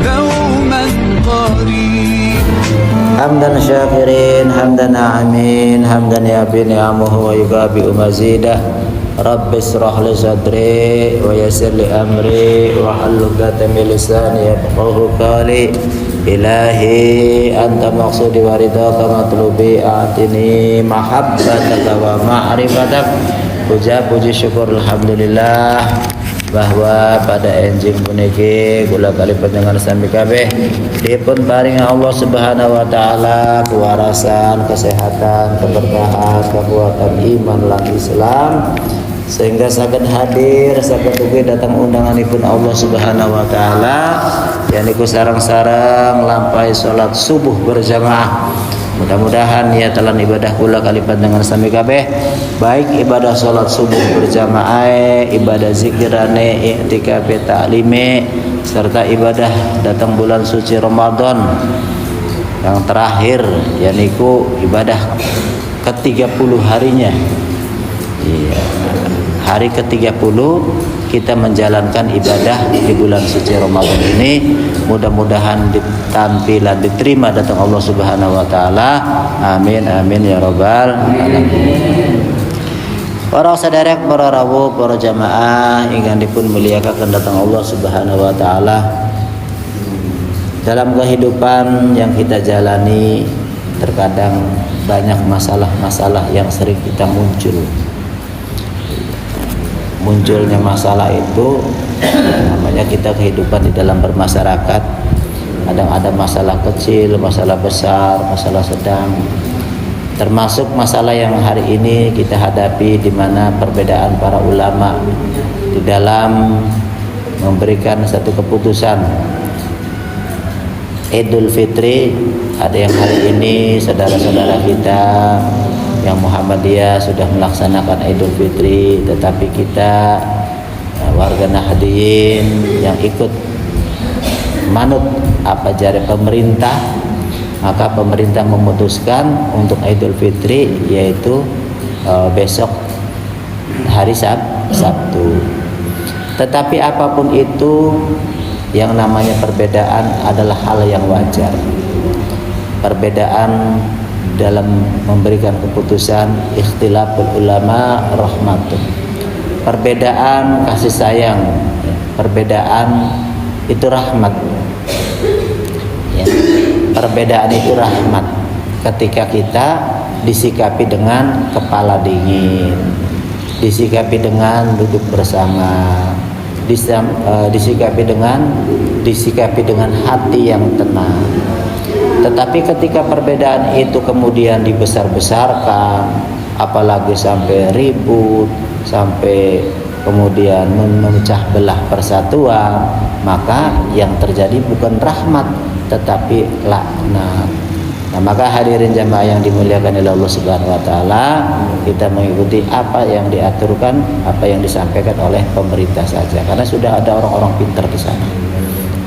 دوما قريب. حمدا شاكرين حمدا ناعمين حمدا يبي نعمه ويكافئ مزيده. رب اشرح لي صدري ويسر لي امري واحلل عقدة من لساني يفقهوا قولي. Ilahi anta maqsudi wa ridhaka matlubi a'tini mahabbataka wa ma'rifatak. Puja puji syukur alhamdulillah bahwa pada enjing puniki kula kali panjenengan sami kabeh dipun paring Allah Subhanahu wa taala kewarasan, kesehatan, keberkahan, kekuatan iman lan Islam sehingga saged hadir saged ugi datang undanganipun Allah Subhanahu wa taala yaniku sareng-sareng lampahi salat subuh berjamaah. Mudah-mudahan niatalan ibadah kula kali panjenengan sami kabeh baik ibadah salat subuh berjamaah, ibadah zikirane, i'tikaf ta'lime serta ibadah datang bulan suci Ramadan yang terakhir yaniku ibadah ke-30 harinya. Iya. Hari ke-30 kita menjalankan ibadah di bulan suci Ramadan ini. Mudah-mudahan ditampilan diterima datang Allah Subhanahu wa taala. Amin amin ya rabbal alamin. Para saudara, para rawuh, para jamaah ingkang dipun mulyakaken datang Allah Subhanahu wa taala. Dalam kehidupan yang kita jalani terkadang banyak masalah-masalah yang sering kita munculnya masalah itu namanya kita kehidupan di dalam bermasyarakat. Kadang ada masalah kecil, masalah besar, masalah sedang, termasuk masalah yang hari ini kita hadapi di mana perbedaan para ulama di dalam memberikan satu keputusan Idul Fitri. Ada yang hari ini saudara-saudara kita yang Muhammadiyah sudah melaksanakan Idul Fitri, tetapi kita warga Nahdliyin yang ikut manut apa jari pemerintah, maka pemerintah memutuskan untuk Idul Fitri yaitu besok hari Sabtu. Tetapi apapun itu yang namanya perbedaan adalah hal yang wajar. Perbedaan dalam memberikan keputusan, ikhtilaful ulama rahmatun. Perbedaan kasih sayang, perbedaan itu rahmat. Ya. Perbedaan itu rahmat. Ketika kita disikapi dengan kepala dingin, disikapi dengan duduk bersama, disikapi dengan hati yang tenang. Tetapi ketika perbedaan itu kemudian dibesar-besarkan, apalagi sampai ribut, sampai kemudian memecah belah persatuan, maka yang terjadi bukan rahmat tetapi laknat. Nah, maka hadirin jamaah yang dimuliakan oleh Allah Subhanahu wa taala, kita mengikuti apa yang diaturkan, apa yang disampaikan oleh pemerintah saja, karena sudah ada orang-orang pintar di sana.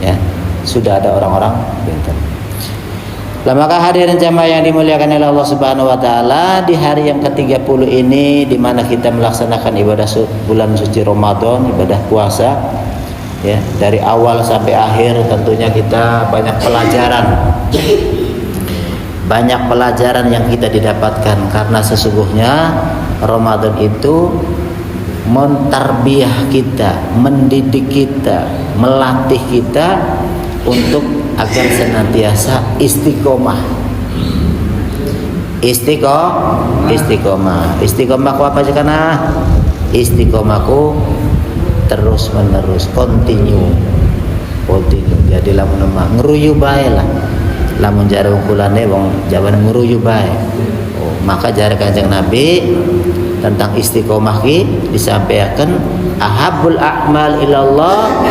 Ya, sudah ada orang-orang pintar. Lah maka hadirin jamaah yang dimuliakan oleh Allah Subhanahu wa taala, di hari yang ke-30 ini di mana kita melaksanakan ibadah bulan suci Ramadan, ibadah puasa, ya, dari awal sampai akhir tentunya kita banyak pelajaran yang kita didapatkan, karena sesungguhnya Ramadan itu mentarbiyah kita, mendidik kita, melatih kita untuk agar senantiasa istiqomah. Istiqomah ku apa sih kana? Istiqomahku terus menerus, continue. Jadi lamun ngeruyu bae lah. Lamun jare ungkulane wong jaman ngeruyu bae. Maka jare Kanjeng Nabi tentang istiqomah ki disampaikan ahabul a'mal ilallah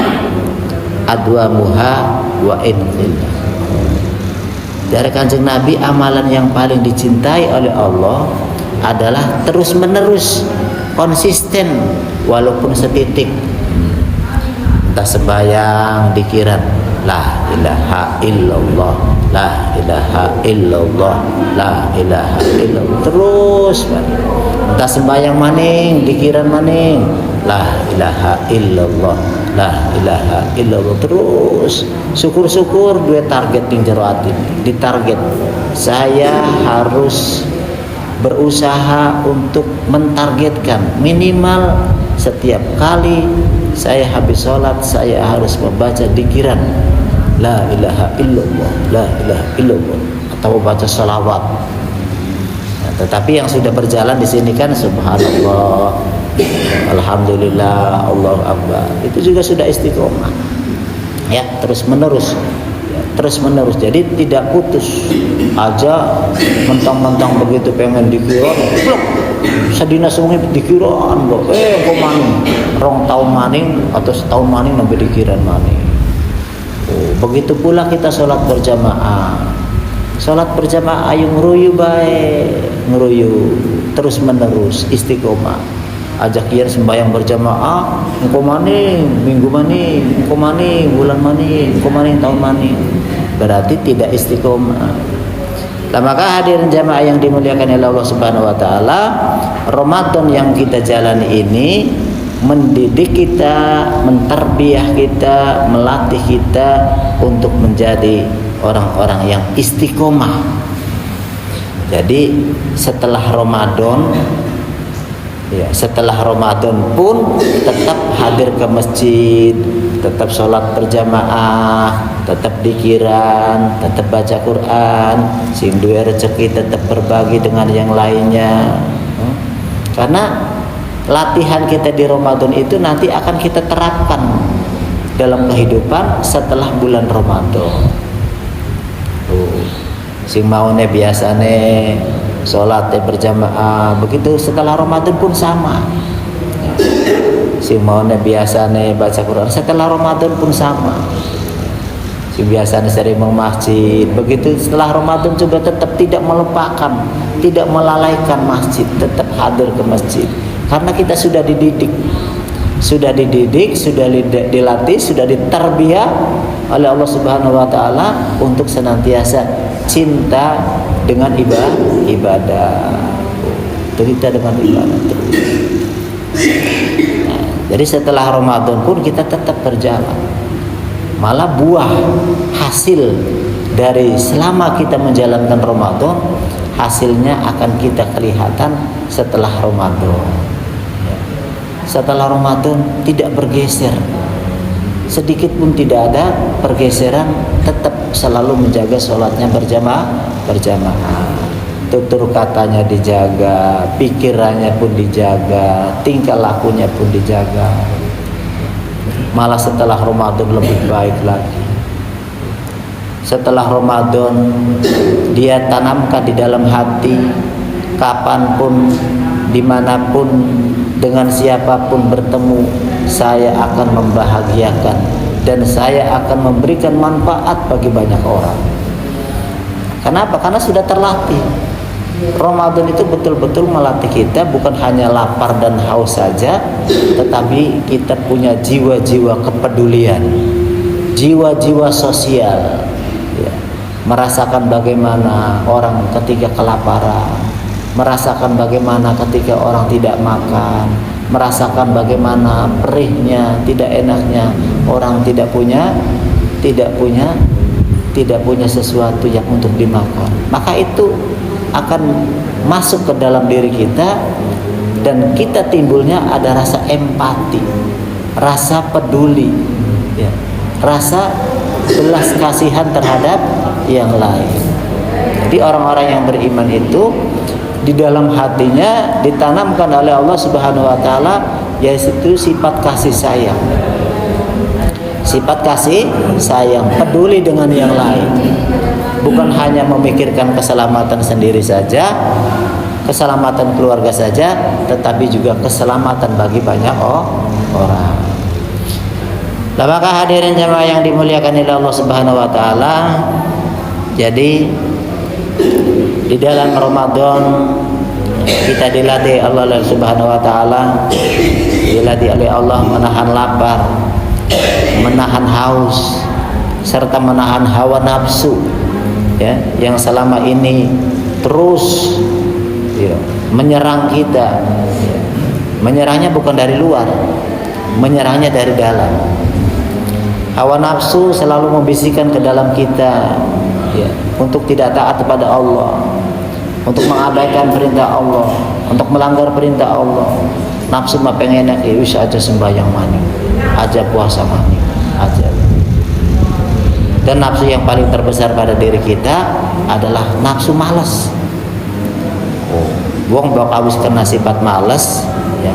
adwamuha wa inqillah. Dari Kanjeng Nabi, amalan yang paling dicintai oleh Allah adalah terus menerus, konsisten walaupun setitik. Entah sembahyang, dikiran la ilaha illallah, la ilaha illallah, la ilaha illallah, terus entah sembahyang maning, dikiran maning, la ilaha illallah, La ilaha illallah. Terus syukur-syukur dua target yang jero ati. Ditarget saya harus berusaha untuk mentargetkan minimal setiap kali saya habis sholat saya harus membaca dzikiran la ilaha illallah, la ilaha illallah, atau baca salawat. Nah, tetapi yang sudah berjalan di sini kan subhanallah, alhamdulillah, Allahu akbar, itu juga sudah istiqomah. Ya, terus menerus. Jadi tidak putus aja mentang-mentang begitu pengen dikiran sadina sungai dikiran kok kok maning rong tahun maning atau setahun maning sampai dikiran maning. Begitu pula kita sholat berjamaah ayo ngeruyu baik, ngeruyu terus menerus istiqomah. Ajak kian sembahyang berjamaah, engko maning minggu maning, engko maning bulan maning, engko maning tahun maning. Berarti tidak istiqomah. Nah, maka hadirin jamaah yang dimuliakan oleh Allah Subhanahu wa taala, Ramadan yang kita jalani ini mendidik kita, menterbiah kita, melatih kita untuk menjadi orang-orang yang istiqomah. Jadi setelah Ramadan pun tetap hadir ke masjid, tetap sholat berjamaah, tetap dikiran, tetap baca Quran, sing duwe rezeki tetap berbagi dengan yang lainnya. Karena latihan kita di Ramadan itu nanti akan kita terapkan dalam kehidupan setelah bulan Ramadan. Sing maune biasane sholat berjamaah, begitu setelah Ramadan pun sama. Si maune biasane baca Quran setelah Ramadan pun sama. Si biasane sering ke masjid, begitu setelah Ramadan juga tetap tidak melupakan, tidak melalaikan masjid, tetap hadir ke masjid. Karena kita sudah dididik, sudah dilatih, sudah ditarbiyah oleh Allah Subhanahu wa taala untuk senantiasa cinta dengan ibadah. Cerita dengan ibadah terus. Nah, jadi setelah Ramadan pun kita tetap berjalan. Malah buah hasil dari selama kita menjalankan Ramadan, hasilnya akan kita kelihatan setelah Ramadan. Setelah Ramadan tidak bergeser, sedikit pun tidak ada pergeseran, tetap selalu menjaga sholatnya berjamaah. Tutur katanya dijaga, pikirannya pun dijaga, tingkah lakunya pun dijaga. Malah setelah Ramadan lebih baik lagi. Setelah Ramadan dia tanamkan di dalam hati, kapanpun, dimanapun, dengan siapapun bertemu, saya akan membahagiakan dan saya akan memberikan manfaat bagi banyak orang. Kenapa? Karena sudah terlatih. Ramadan itu betul-betul melatih kita bukan hanya lapar dan haus saja, tetapi kita punya jiwa-jiwa kepedulian, jiwa-jiwa sosial, ya. Merasakan bagaimana orang ketika kelaparan, merasakan bagaimana ketika orang tidak makan, merasakan bagaimana perihnya, tidak enaknya orang tidak punya sesuatu yang untuk dimakan. Maka itu akan masuk ke dalam diri kita dan kita timbulnya ada rasa empati, rasa peduli, ya, rasa belas kasihan terhadap yang lain. Jadi orang-orang yang beriman itu di dalam hatinya ditanamkan oleh Allah Subhanahu wa taala yaitu sifat kasih sayang. Sifat kasih sayang, peduli dengan yang lain. Bukan hanya memikirkan keselamatan sendiri saja, keselamatan keluarga saja, tetapi juga keselamatan bagi banyak orang. Nah, maka hadirin jemaah yang dimuliakan oleh Allah Subhanahu wa taala, jadi di dalam Ramadan kita dilatih Allah Subhanahu wa taala, dilatih oleh Allah menahan lapar, menahan haus, serta menahan hawa nafsu, ya, yang selama ini terus, ya, menyerang kita, ya. Menyerangnya bukan dari luar, menyerangnya dari dalam. Hawa nafsu selalu membisikkan ke dalam kita, ya, untuk tidak taat kepada Allah, untuk mengabaikan perintah Allah, untuk melanggar perintah Allah. Nafsu mah pengen wis aja sembahyang mani, aja puasa mani, aja. Dan nafsu yang paling terbesar pada diri kita adalah nafsu malas. Wong bakal wis kena sifat malas, ya.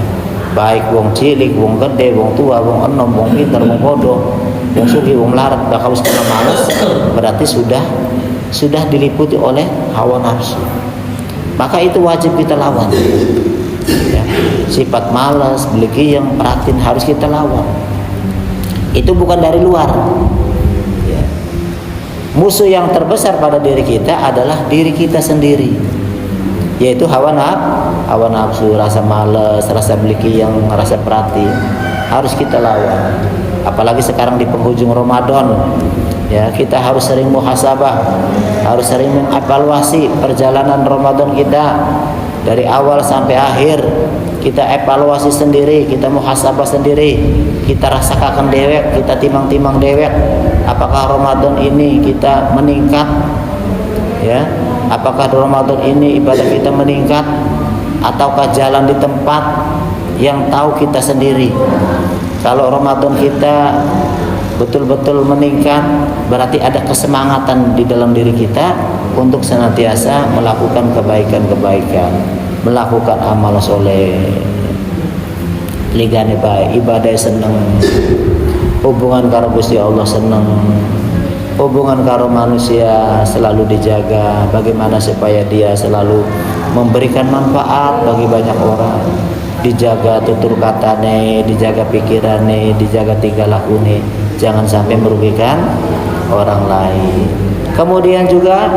Baik wong cilik, wong gede, wong tua, wong enom, wong pintar, wong bodoh, wong sugih, wong larat bakal wis kena malas, berarti sudah diliputi oleh hawa nafsu. Maka itu wajib kita lawan. Ya. Sifat malas, beliki yang pratin harus kita lawan. Itu bukan dari luar. Ya. Musuh yang terbesar pada diri kita adalah diri kita sendiri, yaitu hawa nafsu, rasa malas, rasa beliki yang rasa pratin harus kita lawan. Apalagi sekarang di penghujung Ramadan, ya, kita harus sering muhasabah, harus sering mengevaluasi perjalanan Ramadan kita dari awal sampai akhir. Kita evaluasi sendiri, kita muhasabah sendiri, kita rasakan dewek, kita timang-timang dewek, apakah Ramadan ini kita meningkat, ya, apakah Ramadan ini ibadah kita meningkat, ataukah jalan di tempat, yang tahu kita sendiri. Kalau Ramadan kita betul-betul meningkat, berarti ada kesemangatan di dalam diri kita untuk senantiasa melakukan kebaikan-kebaikan, melakukan amal soleh, ligane baik, ibadah seneng, hubungan karo Gusti Allah seneng, hubungan karo manusia selalu dijaga. Bagaimana supaya dia selalu memberikan manfaat bagi banyak orang, dijaga tutur katane, dijaga pikirane, dijaga tingkah lakune, jangan sampai merugikan orang lain. Kemudian juga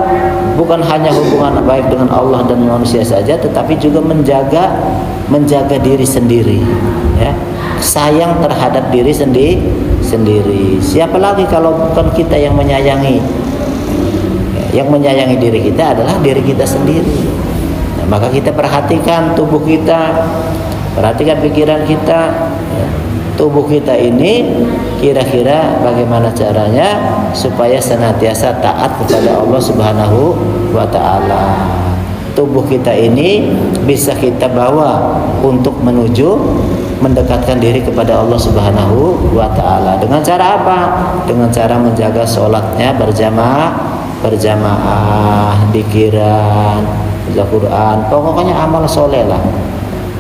bukan hanya hubungan baik dengan Allah dan manusia saja, tetapi juga menjaga diri sendiri, ya. Sayang terhadap diri sendiri. Siapa lagi kalau bukan kita yang menyayangi? Yang menyayangi diri kita adalah diri kita sendiri. Nah, maka kita perhatikan tubuh kita, perhatikan pikiran kita, ya. Tubuh kita ini kira-kira bagaimana caranya supaya senantiasa taat kepada Allah Subhanahu wa ta'ala. Tubuh kita ini bisa kita bawa untuk menuju mendekatkan diri kepada Allah Subhanahu wa ta'ala. Dengan cara apa? Dengan cara menjaga sholatnya berjamaah, dikiran, baca Quran, pokoknya amal soleh lah,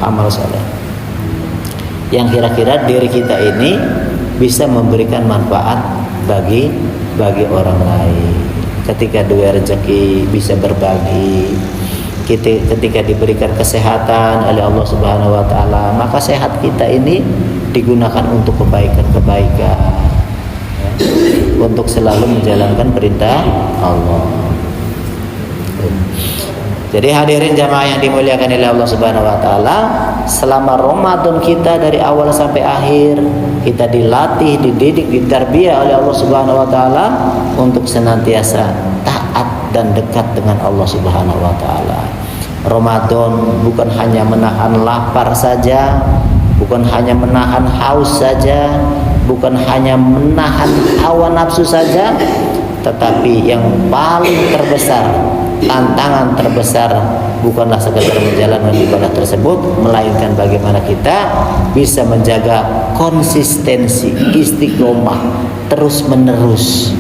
amal soleh yang kira-kira diri kita ini bisa memberikan manfaat bagi orang lain. Ketika dua rezeki bisa berbagi, ketika diberikan kesehatan oleh Allah Subhanahu wa ta'ala, maka sehat kita ini digunakan untuk kebaikan-kebaikan, ya, untuk selalu menjalankan perintah Allah. Jadi hadirin jamaah yang dimuliakan oleh Allah Subhanahu wa ta'ala, selama Ramadan kita dari awal sampai akhir kita dilatih, dididik, ditarbiyah oleh Allah Subhanahu wa ta'ala untuk senantiasa taat dan dekat dengan Allah Subhanahu wa ta'ala. Ramadan bukan hanya menahan lapar saja, bukan hanya menahan haus saja, bukan hanya menahan hawa nafsu saja, tetapi yang paling terbesar, tantangan terbesar bukanlah sekedar menjalankan ibadah tersebut, melainkan bagaimana kita bisa menjaga konsistensi, istiqomah, terus menerus,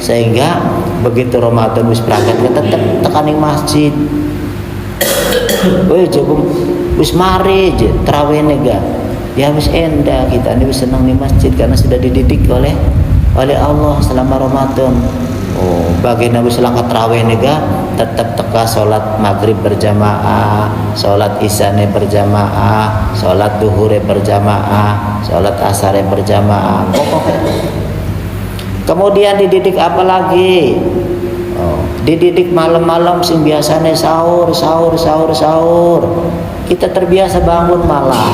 sehingga begitu Ramadan wis berangkat kita tetap tekaning masjid. Wis mari je tarawih nega. Ya wis endah kita ini wis senang di masjid karena sudah dididik oleh Allah selama Ramadan. Bagian wis langkah tarawih nega tetap teka salat maghrib berjamaah, salat isyane berjamaah, salat duhure berjamaah, salat asare berjamaah. Kemudian dididik apa lagi? Dididik malam-malam sing biasanya sahur. Kita terbiasa bangun malam.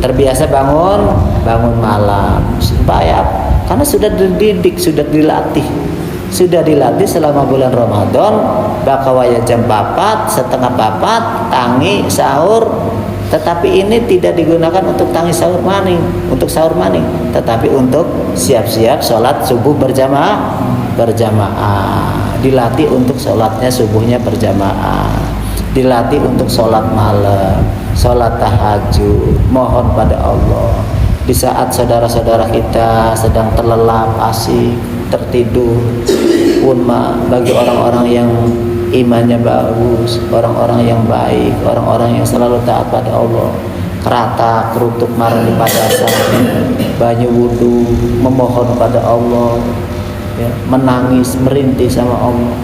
Terbiasa bangun malam. Supaya karena sudah dididik, sudah dilatih selama bulan Ramadan, bakawaya jam 4, setengah 4 tangi sahur, Tetapi ini tidak digunakan untuk tangis sahur maning, untuk sahur maning, tetapi untuk siap-siap sholat subuh berjamaah. Dilatih untuk sholatnya subuhnya berjamaah, dilatih untuk sholat malam, sholat tahajud, mohon pada Allah. Di saat saudara-saudara kita sedang terlelap, asik, tertidur pun bagi orang-orang yang imannya bagus, orang-orang yang baik, orang-orang yang selalu taat pada Allah, kerata, kerutuk marah di padasan, banyu wudhu, memohon pada Allah, ya, menangis, merintih sama Allah.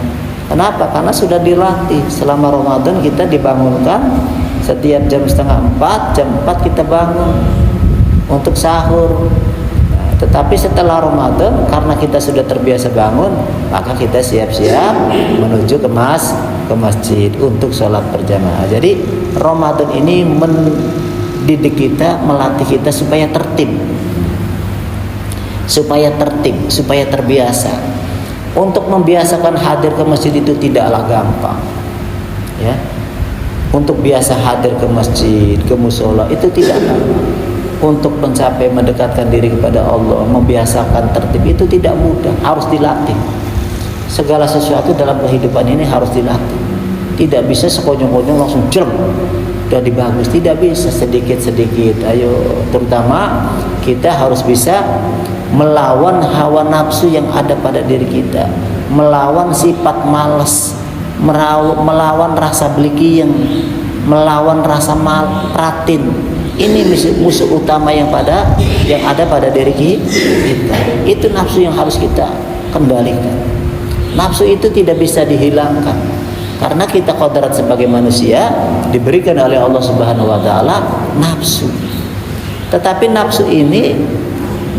Kenapa? Karena sudah dilatih. Selama Ramadan kita dibangunkan setiap jam 3:30, jam 4 kita bangun untuk sahur. Tetapi setelah Ramadan, karena kita sudah terbiasa bangun, maka kita siap-siap menuju ke masjid untuk sholat berjamaah. Jadi Ramadan ini mendidik kita, melatih kita supaya tertib, supaya terbiasa. Untuk membiasakan hadir ke masjid itu tidaklah gampang, ya. Untuk biasa hadir ke masjid, ke musola itu tidak gampang. Untuk mencapai mendekatkan diri kepada Allah, membiasakan tertib itu tidak mudah, harus dilatih. Segala sesuatu dalam kehidupan ini harus dilatih. Tidak bisa sekonyong-konyong langsung jrem jadi bagus, tidak bisa, sedikit-sedikit. Ayo, terutama kita harus bisa melawan hawa nafsu yang ada pada diri kita, melawan sifat malas, melawan rasa beliki, melawan rasa pratin. Ini musuh utama yang ada pada diri kita. Itu nafsu yang harus kita kendalikan. Nafsu itu tidak bisa dihilangkan, karena kita kodrat sebagai manusia diberikan oleh Allah Subhanahu wa taala nafsu. Tetapi nafsu ini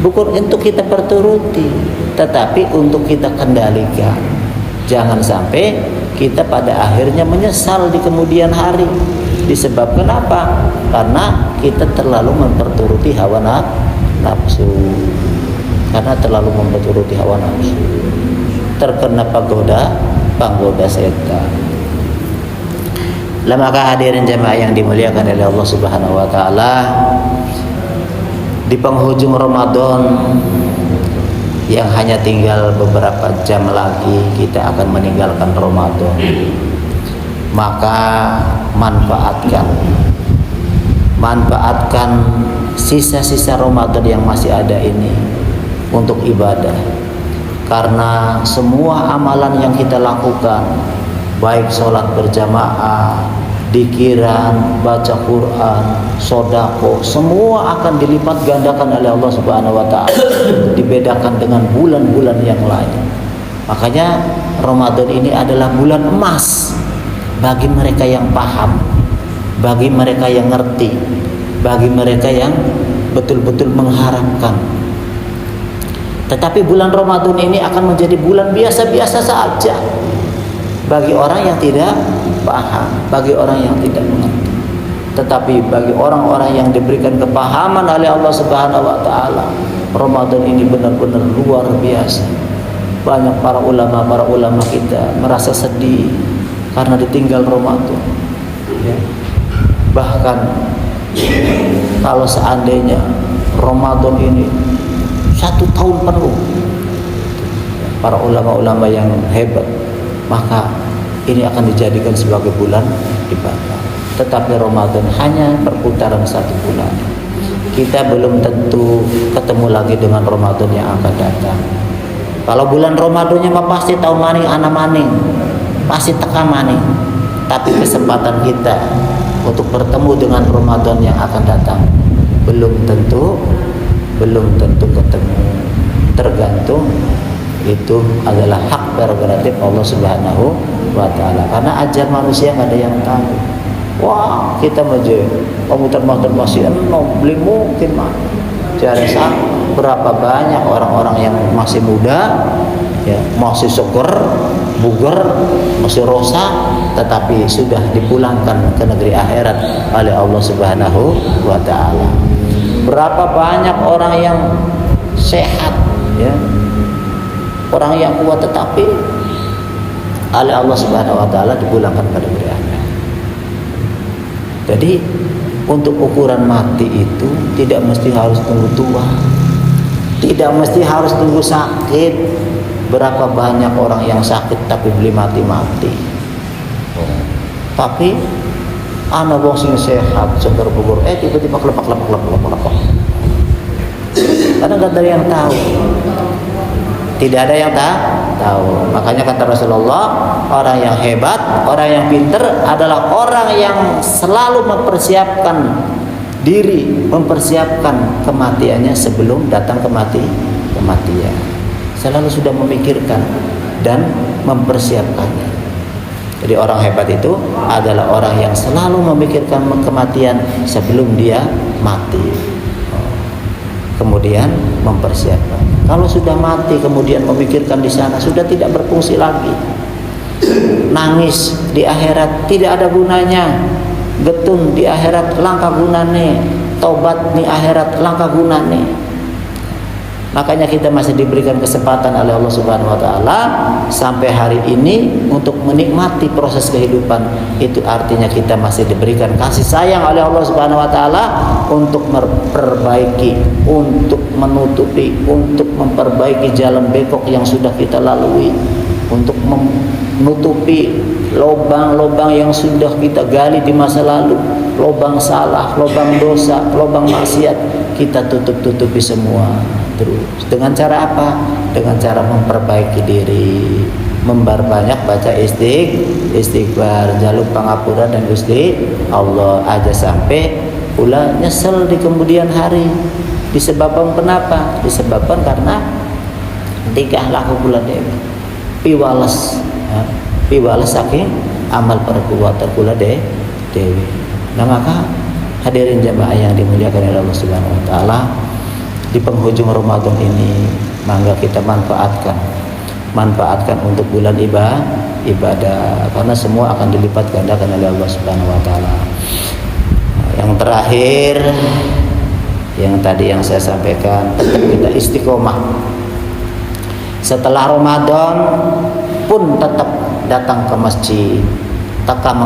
bukan untuk kita perturuti, tetapi untuk kita kendalikan. Jangan sampai kita pada akhirnya menyesal di kemudian hari. Disebabkan apa? Karena kita terlalu memperturuti hawa nafsu. Karena terlalu memperturuti hawa nafsu, terkena penggoda setan. Maka hadirin jemaah yang dimuliakan oleh Allah Subhanahu wa taala, di penghujung Ramadan yang hanya tinggal beberapa jam lagi kita akan meninggalkan Ramadan. Maka manfaatkan sisa-sisa Ramadan yang masih ada ini untuk ibadah. Karena semua amalan yang kita lakukan, baik sholat berjamaah, dikiran, baca Quran, sodako, semua akan dilipat gandakan oleh Allah Subhanahu wa taala, dibedakan dengan bulan-bulan yang lain. Makanya Ramadan ini adalah bulan emas bagi mereka yang paham, bagi mereka yang ngerti, bagi mereka yang betul-betul mengharapkan. Tetapi bulan Ramadan ini akan menjadi bulan biasa-biasa saja bagi orang yang tidak paham, bagi orang yang tidak mengerti. Tetapi bagi orang-orang yang diberikan kepahaman oleh Allah Subhanahu wa taala, Ramadan ini benar-benar luar biasa. Banyak para ulama kita merasa sedih karena ditinggal Ramadan, ya. Bahkan kalau seandainya Ramadan ini 1 tahun penuh, para ulama-ulama yang hebat, maka ini akan dijadikan sebagai bulan ibadah. Tetapi Ramadan hanya perputaran 1 bulan. Kita belum tentu ketemu lagi dengan Ramadan yang akan datang. Kalau bulan Ramadannya mah pasti tahun maning, anak maning, pasti teka maning. Tapi kesempatan kita untuk bertemu dengan Ramadan yang akan datang belum tentu ketemu. Tergantung, itu adalah hak prerogatif Allah Subhanahu wa taala. Karena ajal manusia nggak ada yang tahu. Wah, kita aja komuter-komuter masih belum mungkin mah. Jadi berapa banyak orang-orang yang masih muda, ya, masih seger, bugar, masih rosa, tetapi sudah dipulangkan ke negeri akhirat oleh Allah Subhanahu wa taala. Berapa banyak orang yang sehat, ya, orang yang kuat, tetapi oleh Allah Subhanahu wa taala dipulangkan ke negeri akhirat. Jadi untuk ukuran mati itu tidak mesti harus tunggu tua, tidak mesti harus tunggu sakit. Berapa banyak orang yang sakit tapi belum mati-mati. Tapi anak wong sing sehat seger bubur tiba-tiba kelepak. Karena nggak ada yang tahu. Tidak ada yang tahu. Makanya kata Rasulullah, orang yang hebat, orang yang pinter adalah orang yang selalu mempersiapkan diri, mempersiapkan kematiannya sebelum datang kematian. Selalu sudah memikirkan dan mempersiapkannya. Jadi orang hebat itu adalah orang yang selalu memikirkan kematian sebelum dia mati. Kemudian mempersiapkan. Kalau sudah mati kemudian memikirkan di sana, sudah tidak berfungsi lagi. Nangis di akhirat tidak ada gunanya. Getun di akhirat langka gunane. Tobat di akhirat langka gunane. Makanya kita masih diberikan kesempatan oleh Allah Subhanahu wa taala sampai hari ini untuk menikmati proses kehidupan. Itu artinya kita masih diberikan kasih sayang oleh Allah Subhanahu wa taala untuk memperbaiki, untuk menutupi, untuk memperbaiki jalan bengkok yang sudah kita lalui, untuk menutupi lubang-lubang yang sudah kita gali di masa lalu, lubang salah, lubang dosa, lubang maksiat, kita tutupi semua. Terus dengan cara apa? Dengan cara memperbaiki diri, memperbanyak baca istighfar, jaluk pangapura dan Gusti Allah, aja sampai pula nyesel di kemudian hari. Disebabkan kenapa? Disebabkan karena tingkah laku pula dewi piwales, piwales saking amal perbuatan pula dewi. Nah maka hadirin jamaah yang dimuliakan oleh Allah Subhanahu wa taala, di penghujung Ramadan ini mangga kita manfaatkan untuk bulan ibadah, karena semua akan dilipat gandakan oleh Allah Subhanahu wa taala. Yang terakhir yang tadi yang saya sampaikan, tetap kita istiqomah. Setelah Ramadan pun tetap datang ke masjid, tetap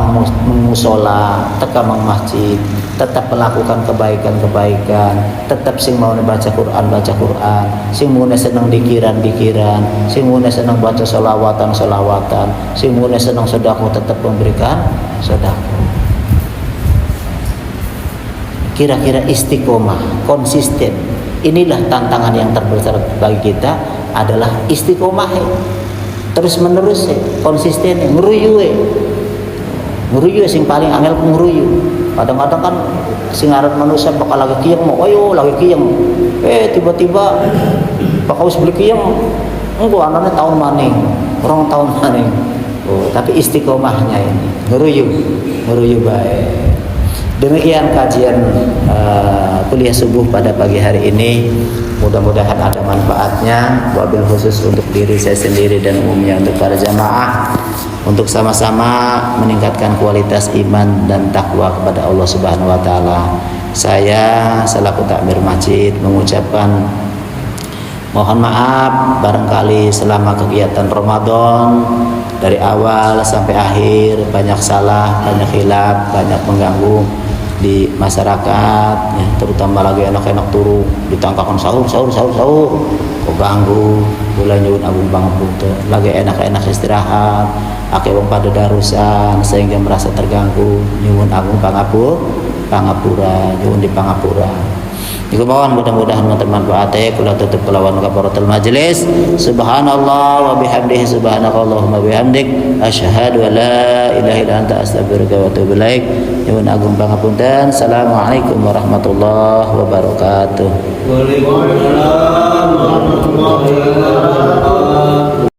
mengusola, tetap masjid, tetap melakukan kebaikan-kebaikan, tetap sing mau baca Quran, sing mau senang dikiran, sing mau senang baca solawatan, sing mau senang sedekah, tetap memberikan sedekah. Kira-kira istiqomah, konsisten. Inilah tantangan yang terbesar bagi kita, adalah istiqomah. Terus menerus konsisten, nguruyu sing paling angel nguruyu. Kadang-kadang kan sing aran manusia bakal lagi kiyeng mau ayo lagi kiyeng. Tiba-tiba bakal wis beli kiyeng. Engko anane tahun maning, orang tahun maning. Tapi istiqomahnya ini nguruyu baik. Demikian kajian kuliah subuh pada pagi hari ini. Mudah-mudahan ada manfaatnya, wabil khusus untuk diri saya sendiri dan umumnya untuk para jamaah, untuk sama-sama meningkatkan kualitas iman dan takwa kepada Allah Subhanahu wa taala. Saya selaku takmir masjid mengucapkan mohon maaf barangkali selama kegiatan Ramadan dari awal sampai akhir banyak salah, banyak khilaf, banyak mengganggu di masyarakat, ya, terutama lagi enak-enak turu ditangkakan sahur kok ganggu bulan nyuwun agung pangapunten, lagi enak-enak istirahat akeh wong pada darusan sehingga merasa terganggu, nyuwun agung pangapura, nyuwun di pangapura. Iku mawon mudah-mudahan bermanfaat. Kula tutup kelawan kafaratul majelis. Subhanallah wa bihamdihi subhanakallahumma bihamdik asyhadu an la ilaha illa anta astaghfiruka wa atubu ilaik. Nyuwun agung pangapunten. Assalamualaikum warahmatullahi wabarakatuh. Waalaikumsalam warahmatullahi wabarakatuh.